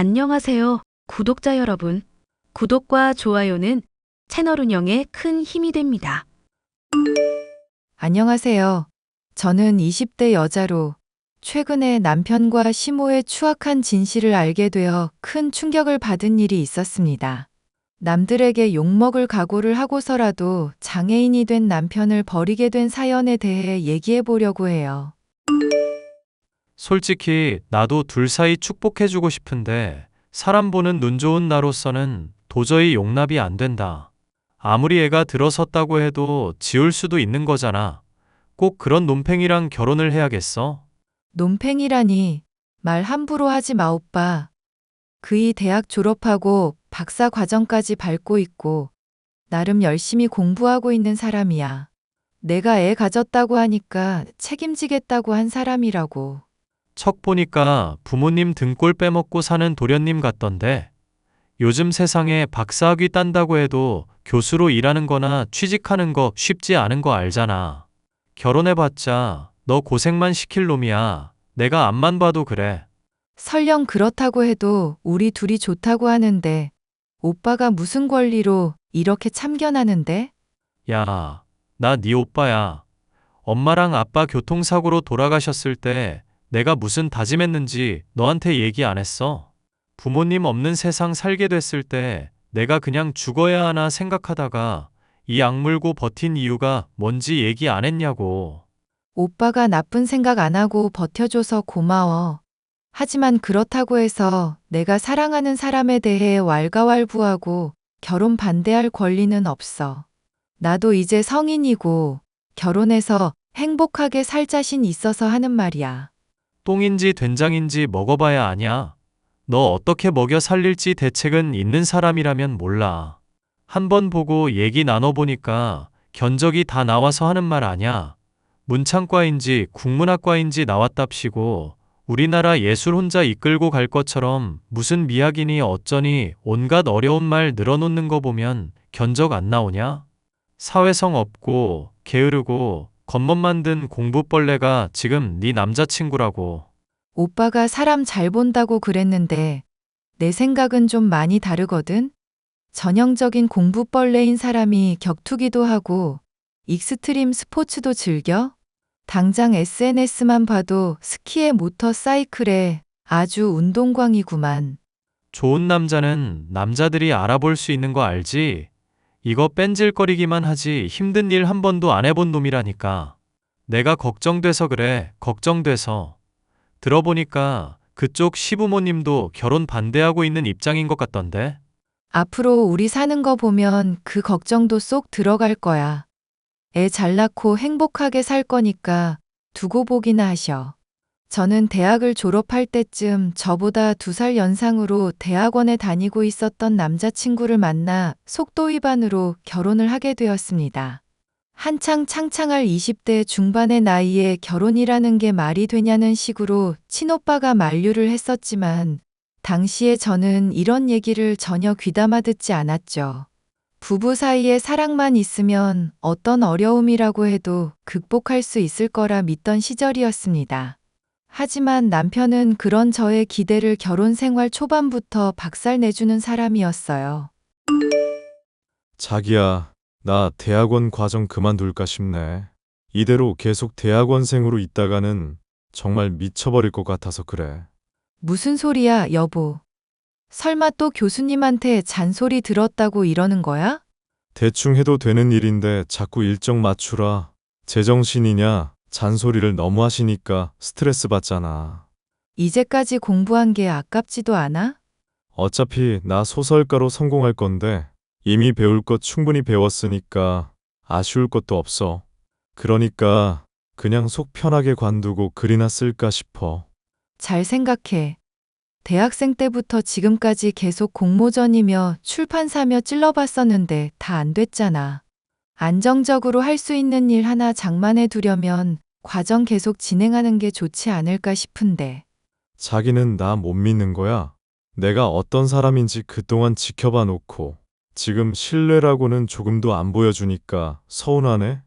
안녕하세요, 구독자 여러분. 구독과 좋아요는 채널 운영에 큰 힘이 됩니다. 안녕하세요. 저는 20대 여자로 최근에 남편과 시모의 추악한 진실을 알게 되어 큰 충격을 받은 일이 있었습니다. 남들에게 욕먹을 각오를 하고서라도 장애인이 된 남편을 버리게 된 사연에 대해 얘기해 보려고 해요. 솔직히 나도 둘 사이 축복해주고 싶은데 사람 보는 눈 좋은 나로서는 도저히 용납이 안 된다. 아무리 애가 들어섰다고 해도 지울 수도 있는 거잖아. 꼭 그런 논팽이랑 결혼을 해야겠어? 논팽이라니 말 함부로 하지 마 오빠. 그이 대학 졸업하고 박사 과정까지 밟고 있고 나름 열심히 공부하고 있는 사람이야. 내가 애 가졌다고 하니까 책임지겠다고 한 사람이라고. 척 보니까 부모님 등골 빼먹고 사는 도련님 같던데 요즘 세상에 박사학위 딴다고 해도 교수로 일하는 거나 취직하는 거 쉽지 않은 거 알잖아. 결혼해봤자 너 고생만 시킬 놈이야. 내가 앞만 봐도 그래. 설령 그렇다고 해도 우리 둘이 좋다고 하는데 오빠가 무슨 권리로 이렇게 참견하는데? 야, 나 네 오빠야. 엄마랑 아빠 교통사고로 돌아가셨을 때 내가 무슨 다짐했는지 너한테 얘기 안 했어? 부모님 없는 세상 살게 됐을 때 내가 그냥 죽어야 하나 생각하다가 이 악물고 버틴 이유가 뭔지 얘기 안 했냐고. 오빠가 나쁜 생각 안 하고 버텨줘서 고마워. 하지만 그렇다고 해서 내가 사랑하는 사람에 대해 왈가왈부하고 결혼 반대할 권리는 없어. 나도 이제 성인이고 결혼해서 행복하게 살 자신 있어서 하는 말이야. 똥인지 된장인지 먹어봐야 아냐. 너 어떻게 먹여 살릴지 대책은 있는 사람이라면 몰라. 한번 보고 얘기 나눠보니까 견적이 다 나와서 하는 말 아냐. 문창과인지 국문학과인지 나왔답시고 우리나라 예술 혼자 이끌고 갈 것처럼 무슨 미학이니 어쩌니 온갖 어려운 말 늘어놓는 거 보면 견적 안 나오냐? 사회성 없고 게으르고 겉멋 만든 공부벌레가 지금 네 남자친구라고. 오빠가 사람 잘 본다고 그랬는데 내 생각은 좀 많이 다르거든? 전형적인 공부벌레인 사람이 격투기도 하고 익스트림 스포츠도 즐겨? 당장 SNS만 봐도 스키에 모터사이클에 아주 운동광이구만. 좋은 남자는 남자들이 알아볼 수 있는 거 알지? 이거 뺀질거리기만 하지 힘든 일 한 번도 안 해본 놈이라니까. 내가 걱정돼서 그래, 걱정돼서. 들어보니까 그쪽 시부모님도 결혼 반대하고 있는 입장인 것 같던데? 앞으로 우리 사는 거 보면 그 걱정도 쏙 들어갈 거야. 애 잘 낳고 행복하게 살 거니까 두고 보기나 하셔. 저는 대학을 졸업할 때쯤 저보다 2살 연상으로 대학원에 다니고 있었던 남자친구를 만나 속도 위반으로 결혼을 하게 되었습니다. 한창 창창할 20대 중반의 나이에 결혼이라는 게 말이 되냐는 식으로 친오빠가 만류를 했었지만 당시에 저는 이런 얘기를 전혀 귀담아 듣지 않았죠. 부부 사이에 사랑만 있으면 어떤 어려움이라고 해도 극복할 수 있을 거라 믿던 시절이었습니다. 하지만 남편은 그런 저의 기대를 결혼 생활 초반부터 박살내주는 사람이었어요. 자기야, 나 대학원 과정 그만둘까 싶네. 이대로 계속 대학원생으로 있다가는 정말 미쳐버릴 것 같아서 그래. 무슨 소리야, 여보. 설마 또 교수님한테 잔소리 들었다고 이러는 거야? 대충 해도 되는 일인데 자꾸 일정 맞추라. 제정신이냐? 잔소리를 너무 하시니까 스트레스 받잖아. 이제까지 공부한 게 아깝지도 않아? 어차피 나 소설가로 성공할 건데 이미 배울 것 충분히 배웠으니까 아쉬울 것도 없어. 그러니까 그냥 속 편하게 관두고 글이나 쓸까 싶어. 잘 생각해. 대학생 때부터 지금까지 계속 공모전이며 출판사며 찔러봤었는데 다 안 됐잖아. 안정적으로 할 수 있는 일 하나 장만해 두려면 과정 계속 진행하는 게 좋지 않을까 싶은데. 자기는 나 못 믿는 거야? 내가 어떤 사람인지 그동안 지켜봐 놓고 지금 신뢰라고는 조금도 안 보여주니까 서운하네?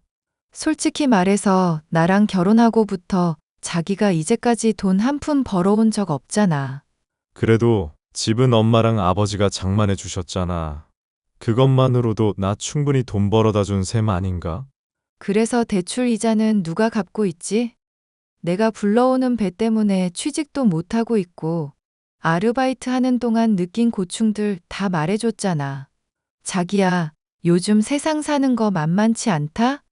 솔직히 말해서 나랑 결혼하고부터 자기가 이제까지 돈 한 푼 벌어온 적 없잖아. 그래도 집은 엄마랑 아버지가 장만해 주셨잖아. 그것만으로도 나 충분히 돈 벌어다 준 셈 아닌가? 그래서 대출 이자는 누가 갚고 있지? 내가 불러오는 배 때문에 취직도 못하고 있고, 아르바이트 하는 동안 느낀 고충들 다 말해줬잖아. 자기야, 요즘 세상 사는 거 만만치 않다?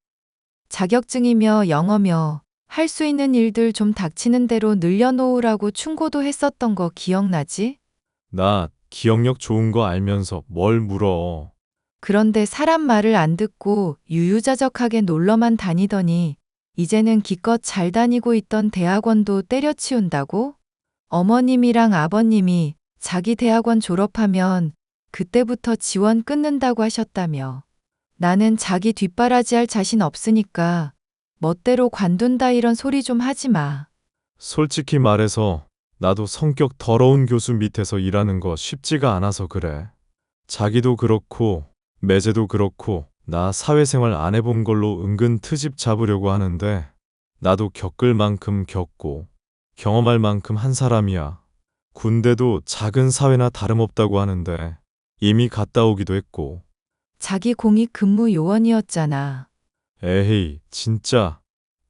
자격증이며 영어며 할 수 있는 일들 좀 닥치는 대로 늘려놓으라고 충고도 했었던 거 기억나지? 나 기억력 좋은 거 알면서 뭘 물어. 그런데 사람 말을 안 듣고 유유자적하게 놀러만 다니더니 이제는 기껏 잘 다니고 있던 대학원도 때려치운다고? 어머님이랑 아버님이 자기 대학원 졸업하면 그때부터 지원 끊는다고 하셨다며. 나는 자기 뒷바라지할 자신 없으니까 멋대로 관둔다 이런 소리 좀 하지 마. 솔직히 말해서 나도 성격 더러운 교수 밑에서 일하는 거 쉽지가 않아서 그래. 자기도 그렇고 매제도 그렇고 나 사회생활 안 해본 걸로 은근 트집 잡으려고 하는데 나도 겪을 만큼 겪고 경험할 만큼 한 사람이야. 군대도 작은 사회나 다름없다고 하는데 이미 갔다 오기도 했고. 자기 공익 근무 요원이었잖아. 에헤이, 진짜.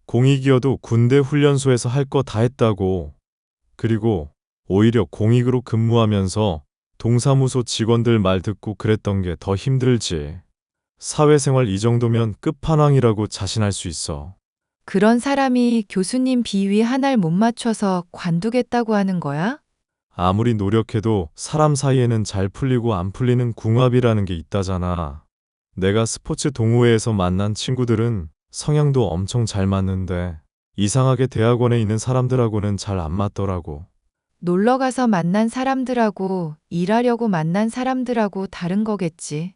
공익이어도 군대 훈련소에서 할 거 다 했다고. 그리고 오히려 공익으로 근무하면서 동사무소 직원들 말 듣고 그랬던 게 더 힘들지. 사회생활 이 정도면 끝판왕이라고 자신할 수 있어. 그런 사람이 교수님 비위 하나를 못 맞춰서 관두겠다고 하는 거야? 아무리 노력해도 사람 사이에는 잘 풀리고 안 풀리는 궁합이라는 게 있다잖아. 내가 스포츠 동호회에서 만난 친구들은 성향도 엄청 잘 맞는데 이상하게 대학원에 있는 사람들하고는 잘 안 맞더라고. 놀러 가서 만난 사람들하고 일하려고 만난 사람들하고 다른 거겠지.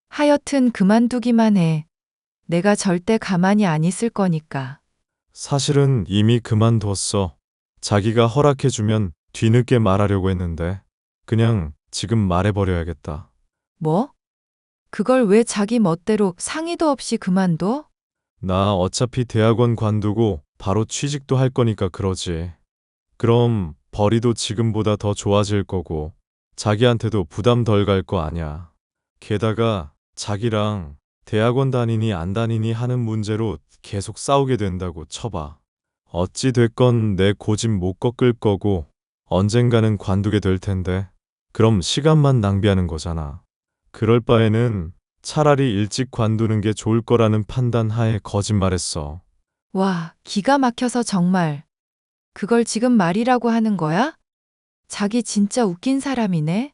하여튼 그만두기만 해. 내가 절대 가만히 안 있을 거니까. 사실은 이미 그만뒀어. 자기가 허락해주면 뒤늦게 말하려고 했는데 그냥 지금 말해버려야겠다. 뭐? 그걸 왜 자기 멋대로 상의도 없이 그만둬? 나 어차피 대학원 관두고 바로 취직도 할 거니까 그러지. 그럼 벌이도 지금보다 더 좋아질 거고 자기한테도 부담 덜 갈 거 아냐. 게다가 자기랑 대학원 다니니 안 다니니 하는 문제로 계속 싸우게 된다고 쳐봐. 어찌 됐건 내 고집 못 꺾을 거고 언젠가는 관두게 될 텐데 그럼 시간만 낭비하는 거잖아. 그럴 바에는 차라리 일찍 관두는 게 좋을 거라는 판단 하에 거짓말했어. 와, 기가 막혀서 정말. 그걸 지금 말이라고 하는 거야? 자기 진짜 웃긴 사람이네?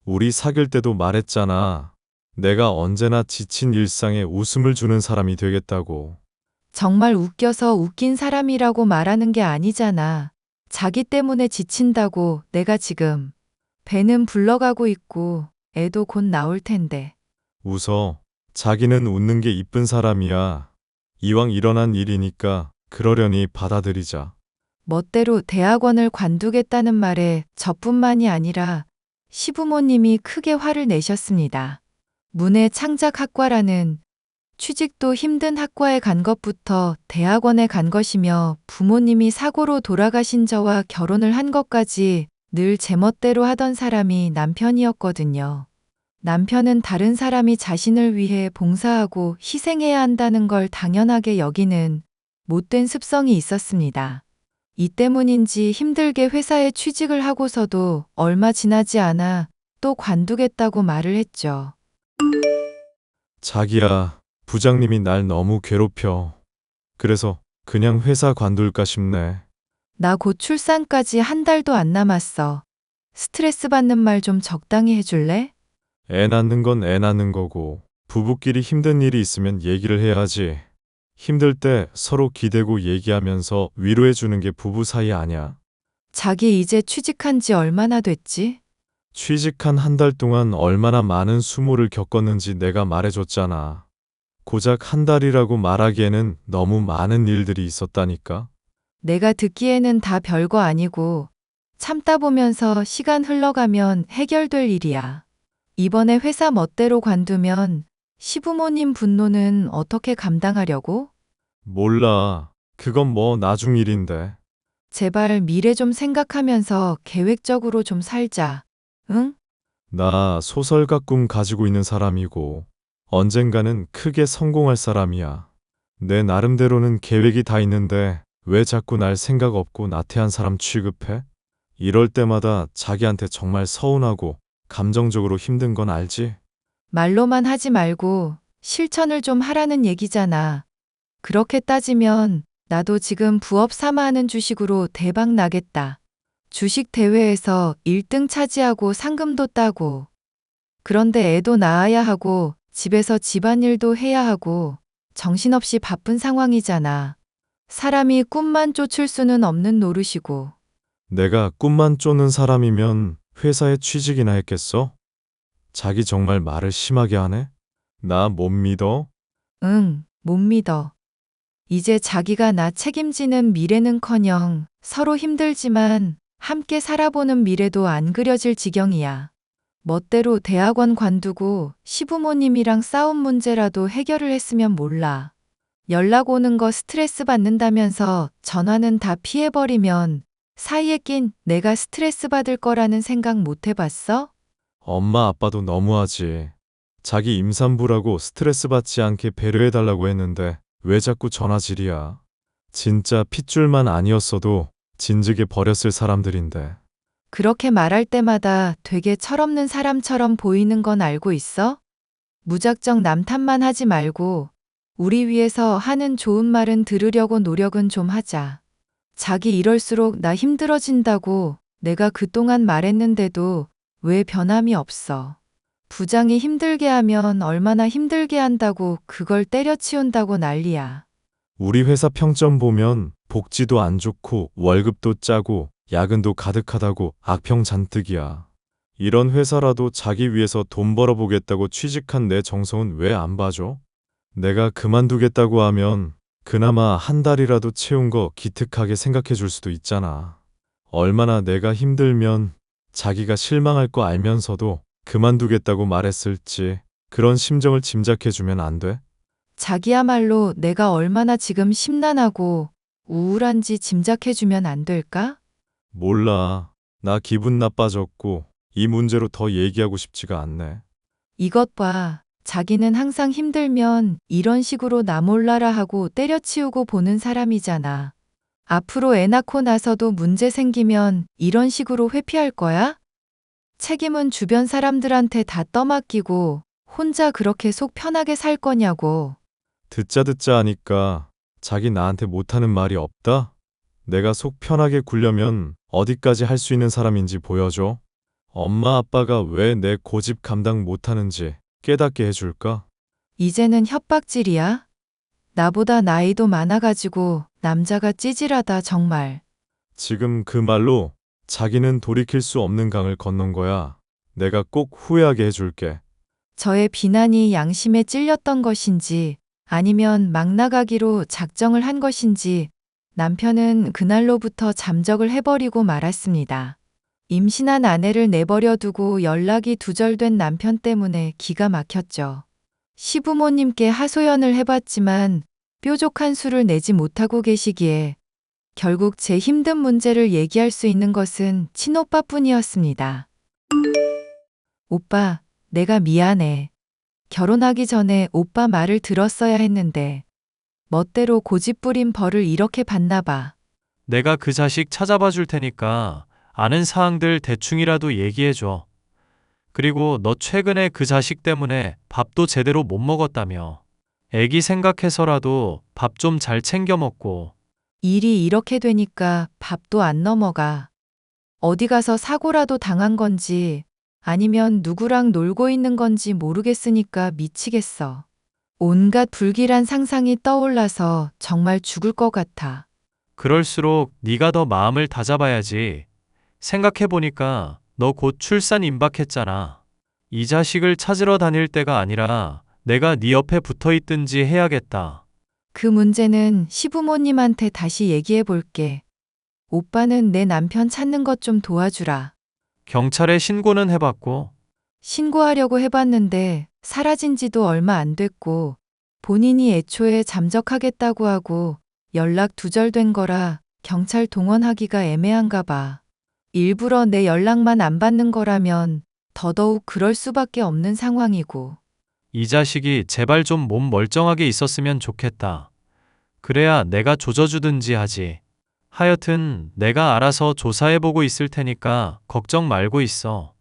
우리 사귈 때도 말했잖아. 내가 언제나 지친 일상에 웃음을 주는 사람이 되겠다고. 정말 웃겨서 웃긴 사람이라고 말하는 게 아니잖아. 자기 때문에 지친다고 내가 지금. 배는 불러가고 있고 애도 곧 나올 텐데. 웃어. 자기는 웃는 게 이쁜 사람이야. 이왕 일어난 일이니까 그러려니 받아들이자. 멋대로 대학원을 관두겠다는 말에 저뿐만이 아니라 시부모님이 크게 화를 내셨습니다. 문해 창작학과라는 취직도 힘든 학과에 간 것부터 대학원에 간 것이며 부모님이 사고로 돌아가신 저와 결혼을 한 것까지 늘 제멋대로 하던 사람이 남편이었거든요. 남편은 다른 사람이 자신을 위해 봉사하고 희생해야 한다는 걸 당연하게 여기는 못된 습성이 있었습니다. 이 때문인지 힘들게 회사에 취직을 하고서도 얼마 지나지 않아 또 관두겠다고 말을 했죠. 자기야, 부장님이 날 너무 괴롭혀. 그래서 그냥 회사 관둘까 싶네. 나 곧 출산까지 한 달도 안 남았어. 스트레스 받는 말 좀 적당히 해줄래? 애 낳는 건 애 낳는 거고 부부끼리 힘든 일이 있으면 얘기를 해야지. 힘들 때 서로 기대고 얘기하면서 위로해 주는 게 부부 사이 아냐? 자기 이제 취직한 지 얼마나 됐지? 취직한 한 달 동안 얼마나 많은 수모를 겪었는지 내가 말해줬잖아. 고작 한 달이라고 말하기에는 너무 많은 일들이 있었다니까. 내가 듣기에는 다 별거 아니고 참다 보면서 시간 흘러가면 해결될 일이야. 이번에 회사 멋대로 관두면 시부모님 분노는 어떻게 감당하려고? 몰라. 그건 뭐 나중 일인데. 제발 미래 좀 생각하면서 계획적으로 좀 살자. 응? 나 소설가 꿈 가지고 있는 사람이고 언젠가는 크게 성공할 사람이야. 내 나름대로는 계획이 다 있는데 왜 자꾸 날 생각 없고 나태한 사람 취급해? 이럴 때마다 자기한테 정말 서운하고 감정적으로 힘든 건 알지? 말로만 하지 말고 실천을 좀 하라는 얘기잖아. 그렇게 따지면 나도 지금 부업 삼아 하는 주식으로 대박 나겠다. 주식 대회에서 1등 차지하고 상금도 따고. 그런데 애도 낳아야 하고 집에서 집안일도 해야 하고 정신없이 바쁜 상황이잖아. 사람이 꿈만 쫓을 수는 없는 노릇이고. 내가 꿈만 쫓는 사람이면 회사에 취직이나 했겠어? 자기 정말 말을 심하게 하네? 나 못 믿어? 응, 못 믿어. 이제 자기가 나 책임지는 미래는커녕 서로 힘들지만 함께 살아보는 미래도 안 그려질 지경이야. 멋대로 대학원 관두고 시부모님이랑 싸운 문제라도 해결을 했으면 몰라. 연락 오는 거 스트레스 받는다면서 전화는 다 피해버리면 사이에 낀 내가 스트레스 받을 거라는 생각 못 해봤어? 엄마 아빠도 너무하지. 자기 임산부라고 스트레스 받지 않게 배려해달라고 했는데 왜 자꾸 전화질이야. 진짜 핏줄만 아니었어도 진즉에 버렸을 사람들인데. 그렇게 말할 때마다 되게 철없는 사람처럼 보이는 건 알고 있어? 무작정 남 탓만 하지 말고 우리 위해서 하는 좋은 말은 들으려고 노력은 좀 하자. 자기 이럴수록 나 힘들어진다고 내가 그동안 말했는데도 왜 변함이 없어. 부장이 힘들게 하면 얼마나 힘들게 한다고 그걸 때려치운다고 난리야. 우리 회사 평점 보면 복지도 안 좋고 월급도 짜고 야근도 가득하다고 악평 잔뜩이야. 이런 회사라도 자기 위해서 돈 벌어보겠다고 취직한 내 정성은 왜 안 봐줘? 내가 그만두겠다고 하면 그나마 한 달이라도 채운 거 기특하게 생각해 줄 수도 있잖아. 얼마나 내가 힘들면 자기가 실망할 거 알면서도 그만두겠다고 말했을지 그런 심정을 짐작해 주면 안 돼? 자기야말로 내가 얼마나 지금 심란하고 우울한지 짐작해주면 안 될까? 몰라. 나 기분 나빠졌고 이 문제로 더 얘기하고 싶지가 않네. 이것 봐. 자기는 항상 힘들면 이런 식으로 나 몰라라 하고 때려치우고 보는 사람이잖아. 앞으로 애 낳고 나서도 문제 생기면 이런 식으로 회피할 거야? 책임은 주변 사람들한테 다 떠맡기고 혼자 그렇게 속 편하게 살 거냐고. 듣자 하니까 자기 나한테 못하는 말이 없다? 내가 속 편하게 굴려면 어디까지 할 수 있는 사람인지 보여줘. 엄마 아빠가 왜 내 고집 감당 못하는지 깨닫게 해줄까? 이제는 협박질이야? 나보다 나이도 많아가지고 남자가 찌질하다 정말. 지금 그 말로 자기는 돌이킬 수 없는 강을 건넌 거야. 내가 꼭 후회하게 해줄게. 저의 비난이 양심에 찔렸던 것인지 아니면 막 나가기로 작정을 한 것인지 남편은 그날로부터 잠적을 해버리고 말았습니다. 임신한 아내를 내버려 두고 연락이 두절된 남편 때문에 기가 막혔죠. 시부모님께 하소연을 해봤지만 뾰족한 수를 내지 못하고 계시기에 결국 제 힘든 문제를 얘기할 수 있는 것은 친오빠뿐이었습니다. 오빠, 내가 미안해. 결혼하기 전에 오빠 말을 들었어야 했는데 멋대로 고집부린 벌을 이렇게 받나 봐. 내가 그 자식 찾아봐 줄 테니까 아는 사항들 대충이라도 얘기해 줘. 그리고 너 최근에 그 자식 때문에 밥도 제대로 못 먹었다며. 애기 생각해서라도 밥 좀 잘 챙겨 먹고. 일이 이렇게 되니까 밥도 안 넘어가. 어디 가서 사고라도 당한 건지 아니면 누구랑 놀고 있는 건지 모르겠으니까 미치겠어. 온갖 불길한 상상이 떠올라서 정말 죽을 것 같아. 그럴수록 네가 더 마음을 다잡아야지. 생각해보니까 너 곧 출산 임박했잖아. 이 자식을 찾으러 다닐 때가 아니라 내가 네 옆에 붙어 있든지 해야겠다. 그 문제는 시부모님한테 다시 얘기해 볼게. 오빠는 내 남편 찾는 것 좀 도와주라. 경찰에 신고는 해봤고. 신고하려고 해봤는데 사라진 지도 얼마 안 됐고 본인이 애초에 잠적하겠다고 하고 연락 두절된 거라 경찰 동원하기가 애매한가 봐. 일부러 내 연락만 안 받는 거라면 더더욱 그럴 수밖에 없는 상황이고. 이 자식이 제발 좀 몸 멀쩡하게 있었으면 좋겠다. 그래야 내가 조져주든지 하지. 하여튼 내가 알아서 조사해보고 있을 테니까 걱정 말고 있어.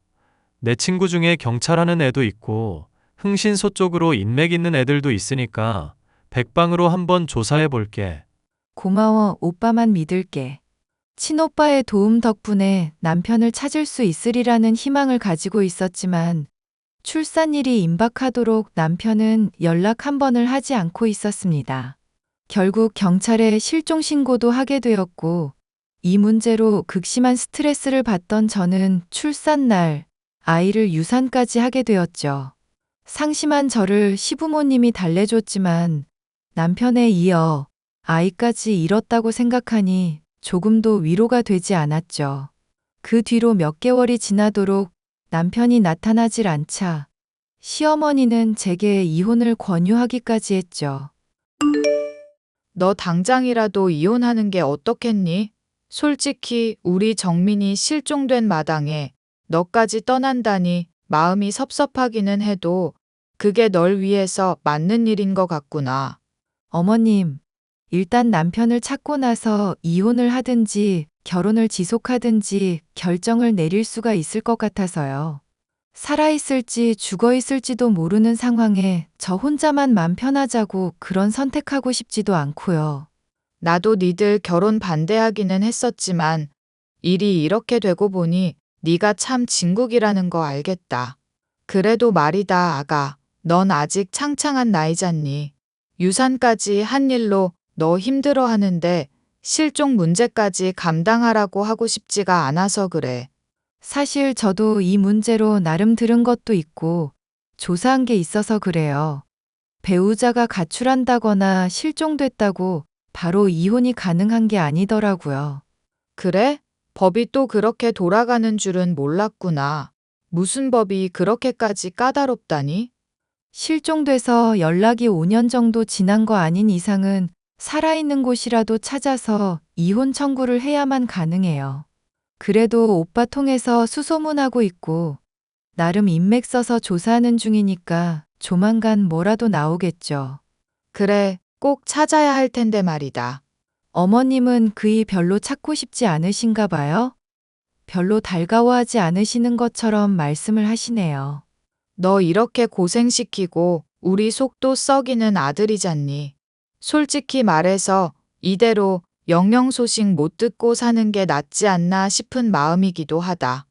내 친구 중에 경찰하는 애도 있고 흥신소 쪽으로 인맥 있는 애들도 있으니까 백방으로 한번 조사해볼게. 고마워, 오빠만 믿을게. 친오빠의 도움 덕분에 남편을 찾을 수 있으리라는 희망을 가지고 있었지만 출산일이 임박하도록 남편은 연락 한 번을 하지 않고 있었습니다. 결국 경찰에 실종 신고도 하게 되었고 이 문제로 극심한 스트레스를 받던 저는 출산날 아이를 유산까지 하게 되었죠. 상심한 저를 시부모님이 달래줬지만 남편에 이어 아이까지 잃었다고 생각하니 조금도 위로가 되지 않았죠. 그 뒤로 몇 개월이 지나도록 남편이 나타나질 않자 시어머니는 제게 이혼을 권유하기까지 했죠. 너 당장이라도 이혼하는 게 어떻겠니? 솔직히 우리 정민이 실종된 마당에 너까지 떠난다니 마음이 섭섭하기는 해도 그게 널 위해서 맞는 일인 것 같구나. 어머님, 일단 남편을 찾고 나서 이혼을 하든지 결혼을 지속하든지 결정을 내릴 수가 있을 것 같아서요. 살아있을지 죽어있을지도 모르는 상황에 저 혼자만 맘 편하자고 그런 선택하고 싶지도 않고요. 나도 니들 결혼 반대하기는 했었지만 일이 이렇게 되고 보니 네가 참 진국이라는 거 알겠다. 그래도 말이다, 아가. 넌 아직 창창한 나이잖니. 유산까지 한 일로 너 힘들어 하는데 실종 문제까지 감당하라고 하고 싶지가 않아서 그래. 사실 저도 이 문제로 나름 들은 것도 있고 조사한 게 있어서 그래요. 배우자가 가출한다거나 실종됐다고 바로 이혼이 가능한 게 아니더라고요. 그래? 법이 또 그렇게 돌아가는 줄은 몰랐구나. 무슨 법이 그렇게까지 까다롭다니? 실종돼서 연락이 5년 정도 지난 거 아닌 이상은 살아있는 곳이라도 찾아서 이혼 청구를 해야만 가능해요. 그래도 오빠 통해서 수소문하고 있고 나름 인맥 써서 조사하는 중이니까 조만간 뭐라도 나오겠죠. 그래, 꼭 찾아야 할 텐데 말이다. 어머님은 그이 별로 찾고 싶지 않으신가 봐요? 별로 달가워하지 않으시는 것처럼 말씀을 하시네요. 너 이렇게 고생시키고 우리 속도 썩이는 아들이잖니. 솔직히 말해서 이대로 영영 소식 못 듣고 사는 게 낫지 않나 싶은 마음이기도 하다.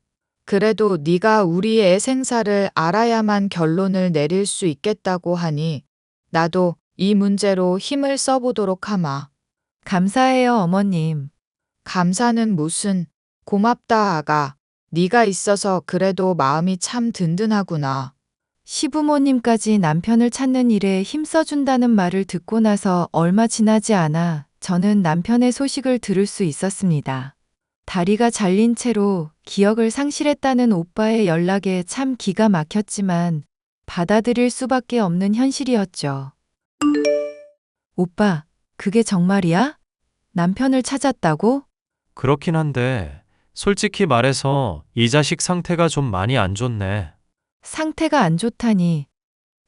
그래도 네가 우리 애 생사를 알아야만 결론을 내릴 수 있겠다고 하니 나도 이 문제로 힘을 써보도록 하마. 감사해요, 어머님. 감사는 무슨, 고맙다 아가. 네가 있어서 그래도 마음이 참 든든하구나. 시부모님까지 남편을 찾는 일에 힘써준다는 말을 듣고 나서 얼마 지나지 않아 저는 남편의 소식을 들을 수 있었습니다. 다리가 잘린 채로 기억을 상실했다는 오빠의 연락에 참 기가 막혔지만 받아들일 수밖에 없는 현실이었죠. 오빠, 그게 정말이야? 남편을 찾았다고? 그렇긴 한데 솔직히 말해서 이 자식 상태가 좀 많이 안 좋네. 상태가 안 좋다니.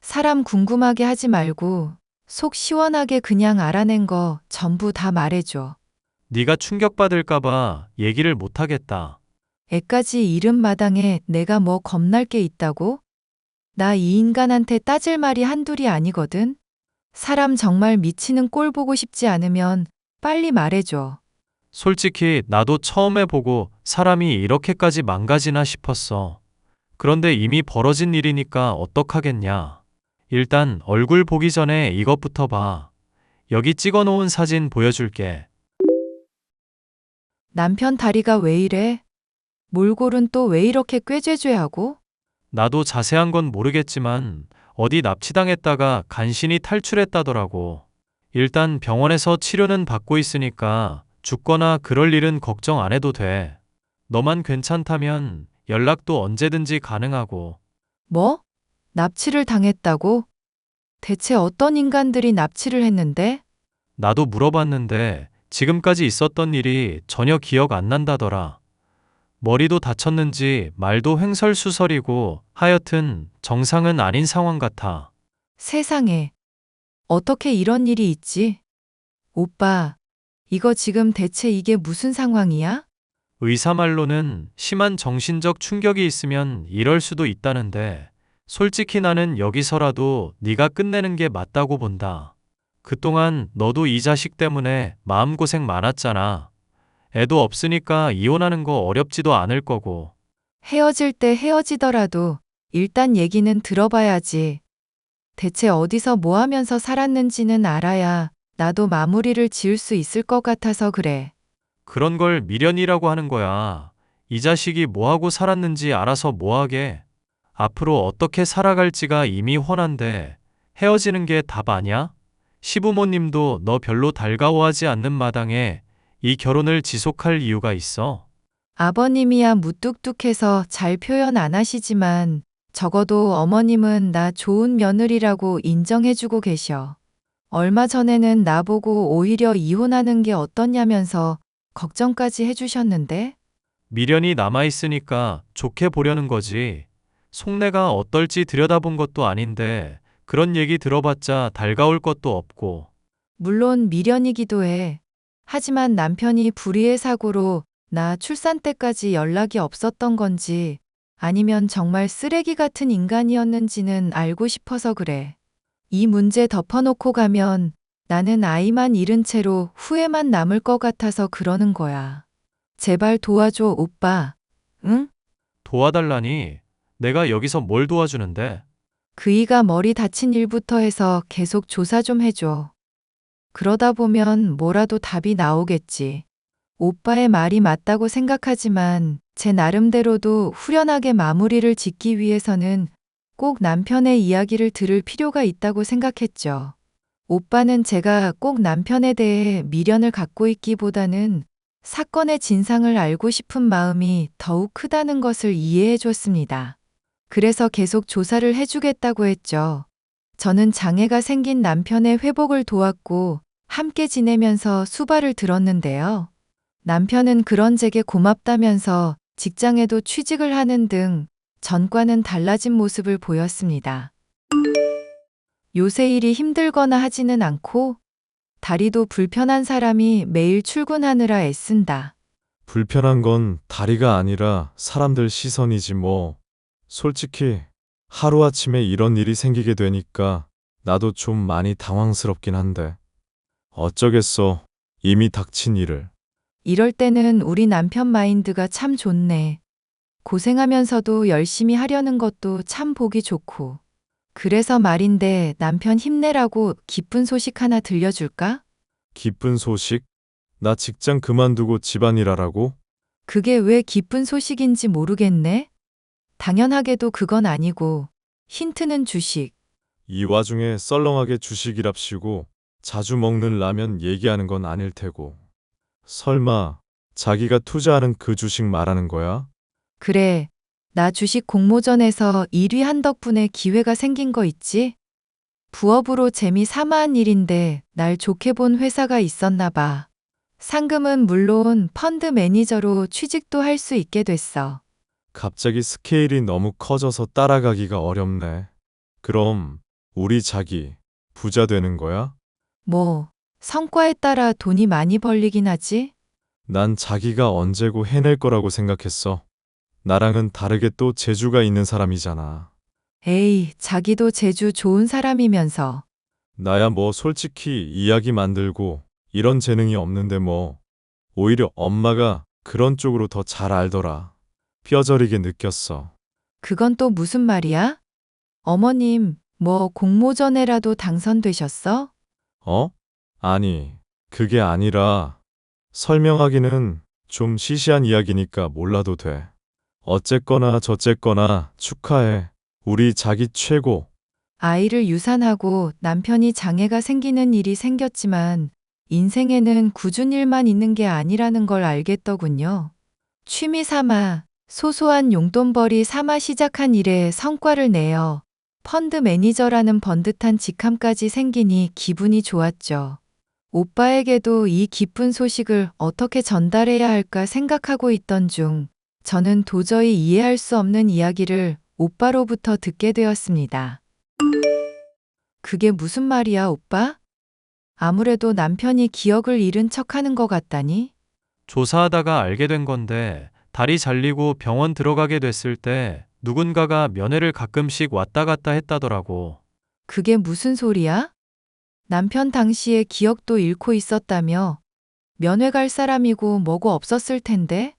사람 궁금하게 하지 말고 속 시원하게 그냥 알아낸 거 전부 다 말해줘. 네가 충격받을까봐 얘기를 못하겠다. 애까지 잃은 마당에 내가 뭐 겁날 게 있다고? 나 이 인간한테 따질 말이 한둘이 아니거든? 사람 정말 미치는 꼴 보고 싶지 않으면 빨리 말해줘. 솔직히 나도 처음에 보고 사람이 이렇게까지 망가지나 싶었어. 그런데 이미 벌어진 일이니까 어떡하겠냐. 일단 얼굴 보기 전에 이것부터 봐. 여기 찍어놓은 사진 보여줄게. 남편 다리가 왜 이래? 몰골은 또 왜 이렇게 꾀죄죄하고? 나도 자세한 건 모르겠지만 어디 납치당했다가 간신히 탈출했다더라고. 일단 병원에서 치료는 받고 있으니까 죽거나 그럴 일은 걱정 안 해도 돼. 너만 괜찮다면 연락도 언제든지 가능하고. 뭐? 납치를 당했다고? 대체 어떤 인간들이 납치를 했는데? 나도 물어봤는데 지금까지 있었던 일이 전혀 기억 안 난다더라. 머리도 다쳤는지 말도 횡설수설이고 하여튼 정상은 아닌 상황 같아. 세상에. 어떻게 이런 일이 있지? 오빠, 이거 지금 대체 이게 무슨 상황이야? 의사 말로는 심한 정신적 충격이 있으면 이럴 수도 있다는데 솔직히 나는 여기서라도 네가 끝내는 게 맞다고 본다. 그동안 너도 이 자식 때문에 마음고생 많았잖아. 애도 없으니까 이혼하는 거 어렵지도 않을 거고. 헤어질 때 헤어지더라도 일단 얘기는 들어봐야지. 대체 어디서 뭐 하면서 살았는지는 알아야 나도 마무리를 지을 수 있을 것 같아서 그래. 그런 걸 미련이라고 하는 거야. 이 자식이 뭐하고 살았는지 알아서 뭐하게. 앞으로 어떻게 살아갈지가 이미 훤한데 헤어지는 게 답 아니야? 시부모님도 너 별로 달가워하지 않는 마당에 이 결혼을 지속할 이유가 있어? 아버님이야 무뚝뚝해서 잘 표현 안 하시지만 적어도 어머님은 나 좋은 며느리라고 인정해주고 계셔. 얼마 전에는 나보고 오히려 이혼하는 게 어떠냐면서 걱정까지 해주셨는데? 미련이 남아있으니까 좋게 보려는 거지. 속내가 어떨지 들여다본 것도 아닌데 그런 얘기 들어봤자 달가울 것도 없고. 물론 미련이기도 해. 하지만 남편이 불의의 사고로 나 출산 때까지 연락이 없었던 건지 아니면 정말 쓰레기 같은 인간이었는지는 알고 싶어서 그래. 이 문제 덮어놓고 가면 나는 아이만 잃은 채로 후회만 남을 것 같아서 그러는 거야. 제발 도와줘, 오빠. 응? 도와달라니? 내가 여기서 뭘 도와주는데? 그이가 머리 다친 일부터 해서 계속 조사 좀 해줘. 그러다 보면 뭐라도 답이 나오겠지. 오빠의 말이 맞다고 생각하지만 제 나름대로도 후련하게 마무리를 짓기 위해서는 꼭 남편의 이야기를 들을 필요가 있다고 생각했죠. 오빠는 제가 꼭 남편에 대해 미련을 갖고 있기보다는 사건의 진상을 알고 싶은 마음이 더욱 크다는 것을 이해해 줬습니다. 그래서 계속 조사를 해주겠다고 했죠. 저는 장애가 생긴 남편의 회복을 도왔고 함께 지내면서 수발을 들었는데요. 남편은 그런 제게 고맙다면서 직장에도 취직을 하는 등 전과는 달라진 모습을 보였습니다. 요새 일이 힘들거나 하지는 않고 다리도 불편한 사람이 매일 출근하느라 애쓴다. 불편한 건 다리가 아니라 사람들 시선이지 뭐. 솔직히 하루아침에 이런 일이 생기게 되니까 나도 좀 많이 당황스럽긴 한데. 어쩌겠어. 이미 닥친 일을. 이럴 때는 우리 남편 마인드가 참 좋네. 고생하면서도 열심히 하려는 것도 참 보기 좋고. 그래서 말인데 남편 힘내라고 기쁜 소식 하나 들려줄까? 기쁜 소식? 나 직장 그만두고 집안일 하라고? 그게 왜 기쁜 소식인지 모르겠네? 당연하게도 그건 아니고 힌트는 주식. 이 와중에 썰렁하게 주식이랍시고 자주 먹는 라면 얘기하는 건 아닐 테고. 설마 자기가 투자하는 그 주식 말하는 거야? 그래, 나 주식 공모전에서 1위 한 덕분에 기회가 생긴 거 있지? 부업으로 재미 삼아한 일인데 날 좋게 본 회사가 있었나 봐. 상금은 물론 펀드 매니저로 취직도 할 수 있게 됐어. 갑자기 스케일이 너무 커져서 따라가기가 어렵네. 그럼 우리 자기 부자 되는 거야? 뭐, 성과에 따라 돈이 많이 벌리긴 하지? 난 자기가 언제고 해낼 거라고 생각했어. 나랑은 다르게 또 재주가 있는 사람이잖아. 에이, 자기도 재주 좋은 사람이면서. 나야 뭐 솔직히 이야기 만들고 이런 재능이 없는데 뭐. 오히려 엄마가 그런 쪽으로 더 잘 알더라. 뼈저리게 느꼈어. 그건 또 무슨 말이야? 어머님, 뭐 공모전에라도 당선되셨어? 어? 아니, 그게 아니라 설명하기는 좀 시시한 이야기니까 몰라도 돼. 어쨌거나 저쨌거나 축하해. 우리 자기 최고. 아이를 유산하고 남편이 장애가 생기는 일이 생겼지만 인생에는 꾸준 일만 있는 게 아니라는 걸 알겠더군요. 취미 삼아 소소한 용돈벌이 삼아 시작한 일에 성과를 내어 펀드 매니저라는 번듯한 직함까지 생기니 기분이 좋았죠. 오빠에게도 이 기쁜 소식을 어떻게 전달해야 할까 생각하고 있던 중 저는 도저히 이해할 수 없는 이야기를 오빠로부터 듣게 되었습니다. 그게 무슨 말이야, 오빠? 아무래도 남편이 기억을 잃은 척 하는 것 같다니? 조사하다가 알게 된 건데 다리 잘리고 병원 들어가게 됐을 때 누군가가 면회를 가끔씩 왔다 갔다 했다더라고. 그게 무슨 소리야? 남편 당시에 기억도 잃고 있었다며 면회 갈 사람이고 뭐고 없었을 텐데?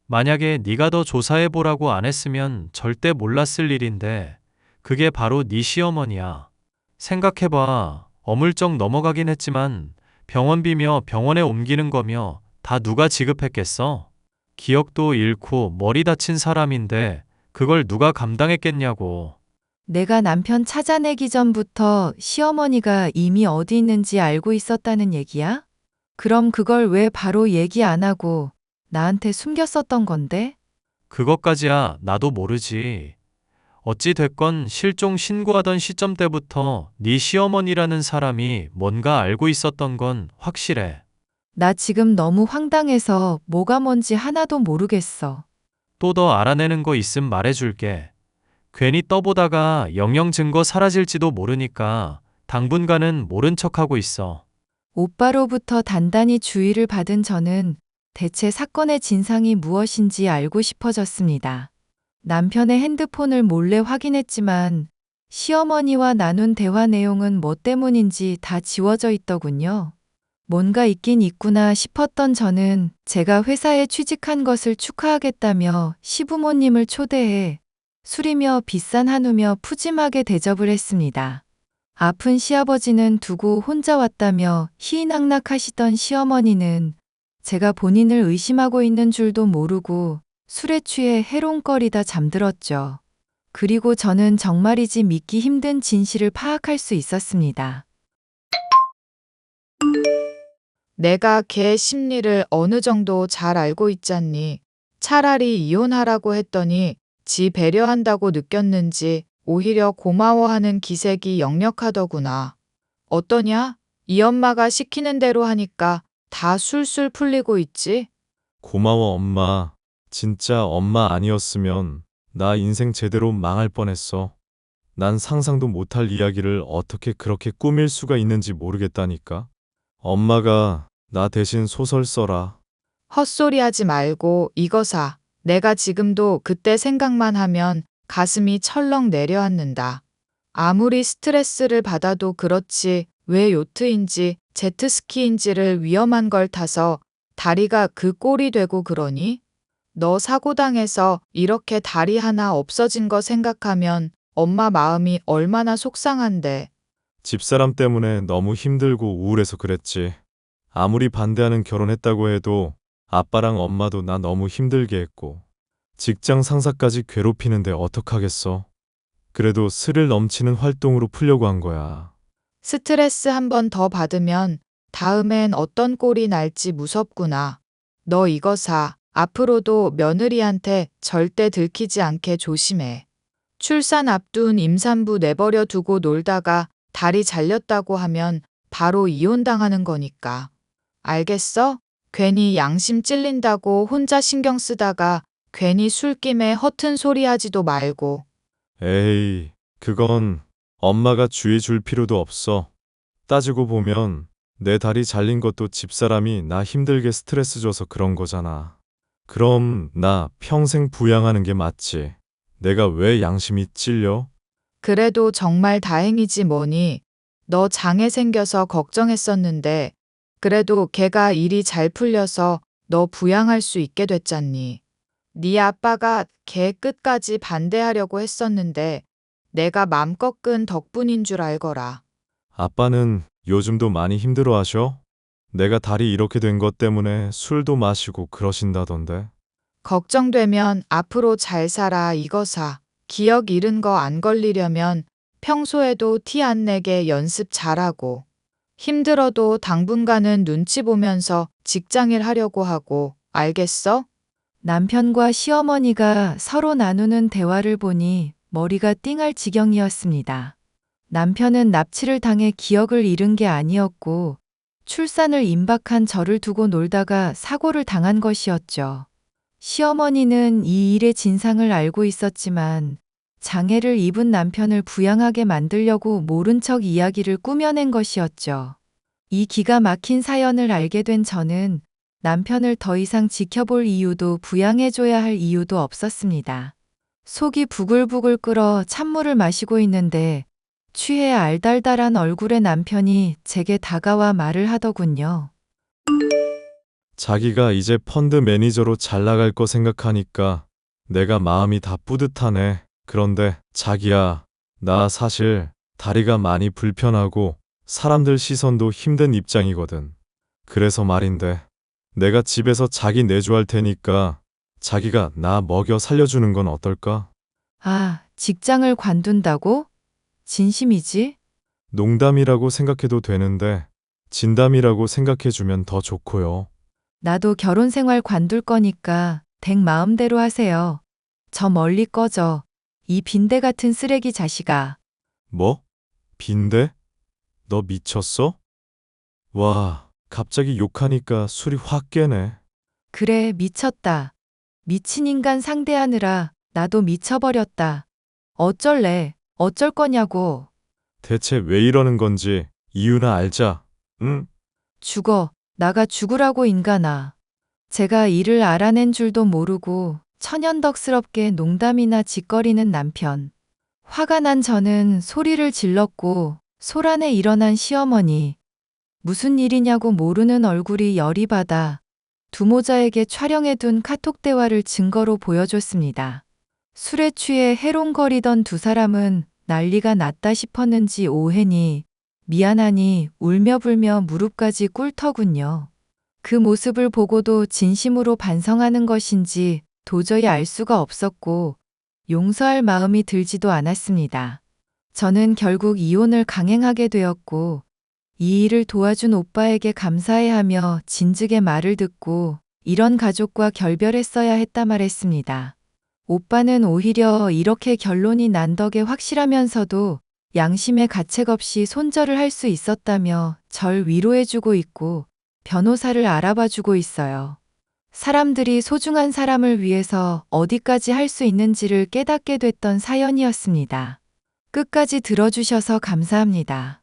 만약에 네가 더 조사해보라고 안 했으면 절대 몰랐을 일인데 그게 바로 네 시어머니야. 생각해봐. 어물쩍 넘어가긴 했지만 병원비며 병원에 옮기는 거며 다 누가 지급했겠어? 기억도 잃고 머리 다친 사람인데 그걸 누가 감당했겠냐고. 내가 남편 찾아내기 전부터 시어머니가 이미 어디 있는지 알고 있었다는 얘기야? 그럼 그걸 왜 바로 얘기 안 하고 나한테 숨겼었던 건데? 그것까지야 나도 모르지. 어찌 됐건 실종 신고하던 시점 때부터 네 시어머니라는 사람이 뭔가 알고 있었던 건 확실해. 나 지금 너무 황당해서 뭐가 뭔지 하나도 모르겠어. 또 더 알아내는 거 있음 말해줄게. 괜히 떠보다가 영영 증거 사라질지도 모르니까 당분간은 모른 척하고 있어. 오빠로부터 단단히 주의를 받은 저는 대체 사건의 진상이 무엇인지 알고 싶어졌습니다. 남편의 핸드폰을 몰래 확인했지만 시어머니와 나눈 대화 내용은 뭐 때문인지 다 지워져 있더군요. 뭔가 있긴 있구나 싶었던 저는 제가 회사에 취직한 것을 축하하겠다며 시부모님을 초대해 술이며 비싼 한우며 푸짐하게 대접을 했습니다. 아픈 시아버지는 두고 혼자 왔다며 희희낙낙하시던 시어머니는 제가 본인을 의심하고 있는 줄도 모르고 술에 취해 해롱거리다 잠들었죠. 그리고 저는 정말이지 믿기 힘든 진실을 파악할 수 있었습니다. 내가 걔 심리를 어느 정도 잘 알고 있잖니. 차라리 이혼하라고 했더니 지 배려한다고 느꼈는지 오히려 고마워하는 기색이 역력하더구나. 어떠냐? 이 엄마가 시키는 대로 하니까 다 술술 풀리고 있지? 고마워, 엄마. 진짜 엄마 아니었으면 나 인생 제대로 망할 뻔했어. 난 상상도 못할 이야기를 어떻게 그렇게 꾸밀 수가 있는지 모르겠다니까. 엄마가 나 대신 소설 써라. 헛소리 하지 말고 이거 사. 내가 지금도 그때 생각만 하면 가슴이 철렁 내려앉는다. 아무리 스트레스를 받아도 그렇지 왜 요트인지 제트스키인지를 위험한 걸 타서 다리가 그 꼴이 되고 그러니? 너 사고당해서 이렇게 다리 하나 없어진 거 생각하면 엄마 마음이 얼마나 속상한데. 집사람 때문에 너무 힘들고 우울해서 그랬지. 아무리 반대하는 결혼했다고 해도 아빠랑 엄마도 나 너무 힘들게 했고 직장 상사까지 괴롭히는데 어떡하겠어. 그래도 스릴 넘치는 활동으로 풀려고 한 거야. 스트레스 한 번 더 받으면 다음엔 어떤 꼴이 날지 무섭구나. 너 이거 사. 앞으로도 며느리한테 절대 들키지 않게 조심해. 출산 앞둔 임산부 내버려 두고 놀다가 다리 잘렸다고 하면 바로 이혼당하는 거니까. 알겠어? 괜히 양심 찔린다고 혼자 신경 쓰다가 괜히 술김에 허튼 소리 하지도 말고. 에이, 그건 엄마가 주의 줄 필요도 없어. 따지고 보면 내 다리 잘린 것도 집사람이 나 힘들게 스트레스 줘서 그런 거잖아. 그럼 나 평생 부양하는 게 맞지. 내가 왜 양심이 찔려? 그래도 정말 다행이지 뭐니. 너 장애 생겨서 걱정했었는데 그래도 걔가 일이 잘 풀려서 너 부양할 수 있게 됐잖니. 네 아빠가 걔 끝까지 반대하려고 했었는데 내가 맘껏 끈 덕분인 줄 알거라. 아빠는 요즘도 많이 힘들어 하셔? 내가 다리 이렇게 된 것 때문에 술도 마시고 그러신다던데. 걱정되면 앞으로 잘 살아 이거 사. 기억 잃은 거 안 걸리려면 평소에도 티 안 내게 연습 잘하고. 힘들어도 당분간은 눈치 보면서 직장일 하려고 하고. 알겠어? 남편과 시어머니가 서로 나누는 대화를 보니 머리가 띵할 지경이었습니다. 남편은 납치를 당해 기억을 잃은 게 아니었고 출산을 임박한 저를 두고 놀다가 사고를 당한 것이었죠. 시어머니는 이 일의 진상을 알고 있었지만 장애를 입은 남편을 부양하게 만들려고 모른 척 이야기를 꾸며낸 것이었죠. 이 기가 막힌 사연을 알게 된 저는 남편을 더 이상 지켜볼 이유도 부양해줘야 할 이유도 없었습니다. 속이 부글부글 끓어 찬물을 마시고 있는데 취해 알달달한 얼굴의 남편이 제게 다가와 말을 하더군요. 자기가 이제 펀드 매니저로 잘 나갈 거 생각하니까 내가 마음이 다 뿌듯하네. 그런데 자기야, 나 사실 다리가 많이 불편하고 사람들 시선도 힘든 입장이거든. 그래서 말인데 내가 집에서 자기 내조할 테니까 자기가 나 먹여 살려주는 건 어떨까? 아, 직장을 관둔다고? 진심이지? 농담이라고 생각해도 되는데 진담이라고 생각해주면 더 좋고요. 나도 결혼 생활 관둘 거니까 댁 마음대로 하세요. 저 멀리 꺼져. 이 빈대 같은 쓰레기 자식아. 뭐? 빈대? 너 미쳤어? 와, 갑자기 욕하니까 술이 확 깨네. 그래, 미쳤다. 미친 인간 상대하느라 나도 미쳐버렸다. 어쩔래? 어쩔 거냐고. 대체 왜 이러는 건지 이유나 알자. 응? 죽어. 나가 죽으라고 인간아. 제가 이를 알아낸 줄도 모르고 천연덕스럽게 농담이나 짓거리는 남편. 화가 난 저는 소리를 질렀고 소란에 일어난 시어머니. 무슨 일이냐고 모르는 얼굴이 열이 받아 두모자에게 촬영해둔 카톡 대화를 증거로 보여줬습니다. 술에 취해 해롱거리던 두 사람은 난리가 났다 싶었는지 오해니, 미안하니 울며불며 무릎까지 꿇더군요. 그 모습을 보고도 진심으로 반성하는 것인지 도저히 알 수가 없었고 용서할 마음이 들지도 않았습니다. 저는 결국 이혼을 강행하게 되었고 이 일을 도와준 오빠에게 감사해 하며 진즉의 말을 듣고 이런 가족과 결별했어야 했다 말했습니다. 오빠는 오히려 이렇게 결론이 난 덕에 확실하면서도 양심의 가책 없이 손절을 할 수 있었다며 절 위로해주고 있고 변호사를 알아봐주고 있어요. 사람들이 소중한 사람을 위해서 어디까지 할 수 있는지를 깨닫게 됐던 사연이었습니다. 끝까지 들어주셔서 감사합니다.